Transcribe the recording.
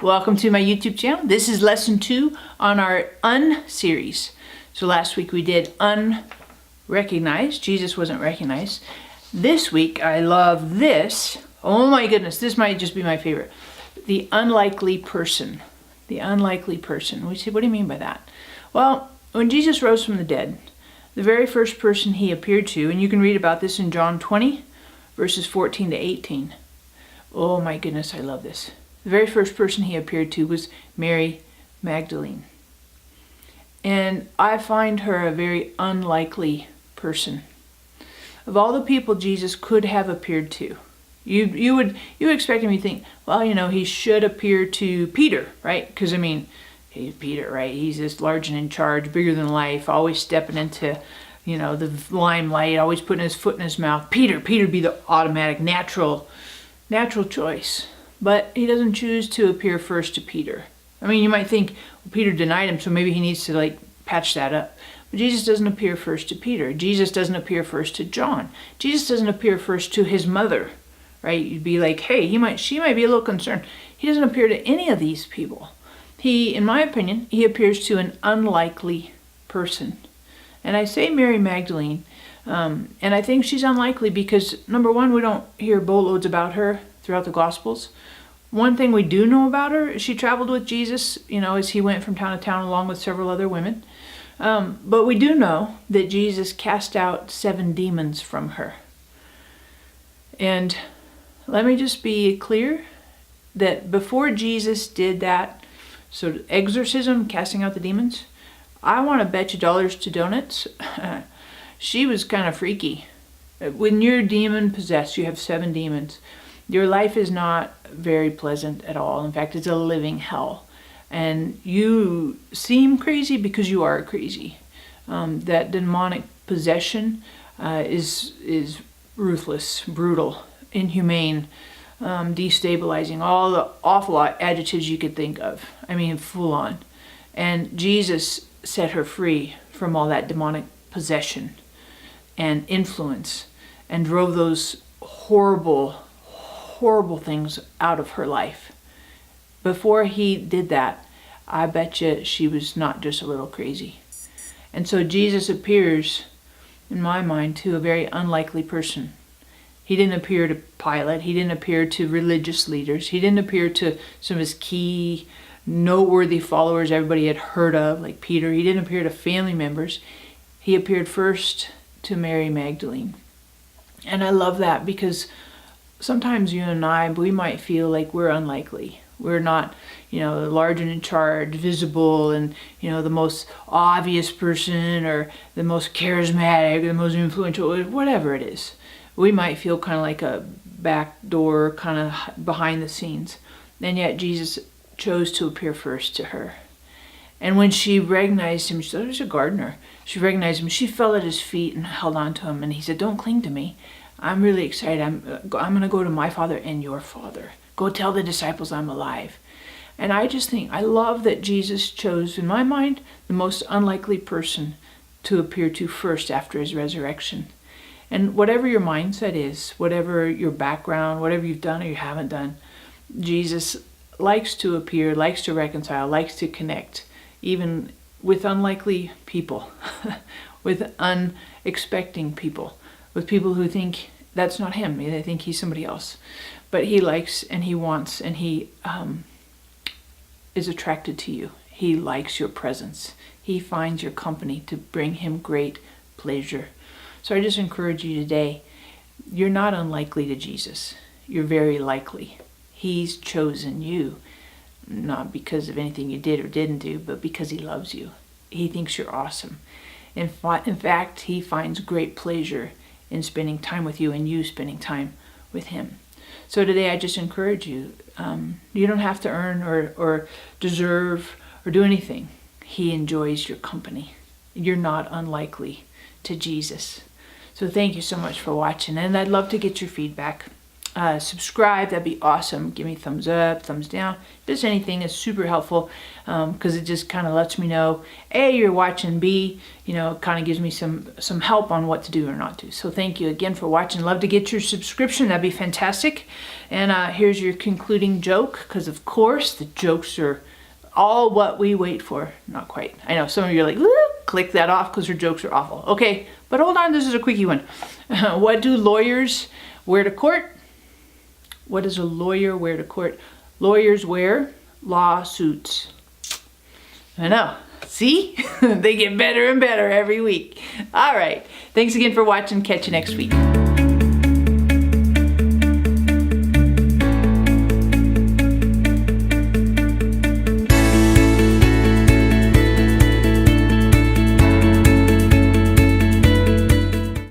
Welcome to my YouTube channel. This is lesson 2 on our series. So last week we did unrecognized. Jesus wasn't recognized. This week I love this. Oh my goodness, this might just be my favorite. The unlikely person. The unlikely person. We say, what do you mean by that? Well, when Jesus rose from the dead, the very first person he appeared to, and you can read about this in John 20, verses 14 to 18. Oh my goodness, I love this. The very first person he appeared to was Mary Magdalene. And I find her a very unlikely person. Of all the people Jesus could have appeared to, you would expect him to think, well, he should appear to Peter, right? Because, he's Peter, right? He's this large and in charge, bigger than life, always stepping into, the limelight, always putting his foot in his mouth. Peter be the automatic, natural choice. But he doesn't choose to appear first to Peter. You might think, well, Peter denied him, so maybe he needs to patch that up. But Jesus doesn't appear first to Peter. Jesus doesn't appear first to John. Jesus doesn't appear first to his mother, right? You'd be like, hey, she might be a little concerned. He doesn't appear to any of these people. He, in my opinion, he appears to an unlikely person. And I say Mary Magdalene, and I think she's unlikely because, number one, we don't hear boatloads about her throughout the Gospels. One thing we do know about her is she traveled with Jesus, as he went from town to town along with several other women. But we do know that Jesus cast out 7 demons from her. And let me just be clear that before Jesus did that, so exorcism, casting out the demons, I want to bet you dollars to donuts, she was kind of freaky. When you're demon possessed, you have 7 demons. Your life is not very pleasant at all. In fact, it's a living hell. And you seem crazy because you are crazy. That demonic possession is ruthless, brutal, inhumane, destabilizing, all the awful adjectives you could think of. Full on. And Jesus set her free from all that demonic possession and influence and drove those horrible things out of her life. Before he did that, I bet you she was not just a little crazy. And so Jesus appears, in my mind, to a very unlikely person. He didn't appear to Pilate. He didn't appear to religious leaders. He didn't appear to some of his key, noteworthy followers everybody had heard of, like Peter. He didn't appear to family members. He appeared first to Mary Magdalene. And I love that because sometimes you and I, we might feel like we're unlikely. We're not, large and in charge, visible, and, the most obvious person or the most charismatic, the most influential, whatever it is. We might feel kind of like a backdoor, kind of behind the scenes. And yet Jesus chose to appear first to her. And when she recognized him, she thought he was a gardener. She recognized him. She fell at his feet and held on to him. And he said, don't cling to me. I'm really excited. I'm going to go to my Father and your Father. Go tell the disciples I'm alive. And I just think, I love that Jesus chose, in my mind, the most unlikely person to appear to first after his resurrection. And whatever your mindset is, whatever your background, whatever you've done or you haven't done, Jesus likes to appear, likes to reconcile, likes to connect, even with unlikely people, with unexpecting people, with people who think that's not him. They think he's somebody else. But he likes and he wants and he is attracted to you. He likes your presence. He finds your company to bring him great pleasure. So I just encourage you today, you're not unlikely to Jesus. You're very likely. He's chosen you, not because of anything you did or didn't do, but because he loves you. He thinks you're awesome. In fact, he finds great pleasure in spending time with you and you spending time with him. So today I just encourage you, you don't have to earn or deserve or do anything. He enjoys your company. You're not unlikely to Jesus. So thank you so much for watching, and I'd love to get your feedback. subscribe, that'd be awesome. Give me a thumbs up, thumbs down. Just anything is super helpful because it just kind of lets me know, A, you're watching, B, you know, it kind of gives me some help on what to do or not to. So thank you again for watching. Love to get your subscription. That'd be fantastic. And here's your concluding joke, because of course the jokes are all what we wait for. Not quite. I know some of you are like, click that off because her jokes are awful. Okay, but hold on, this is a quickie one. What do lawyers wear to court? What does a lawyer wear to court? Lawyers wear lawsuits. I know. See? They get better and better every week. All right. Thanks again for watching. Catch you next week.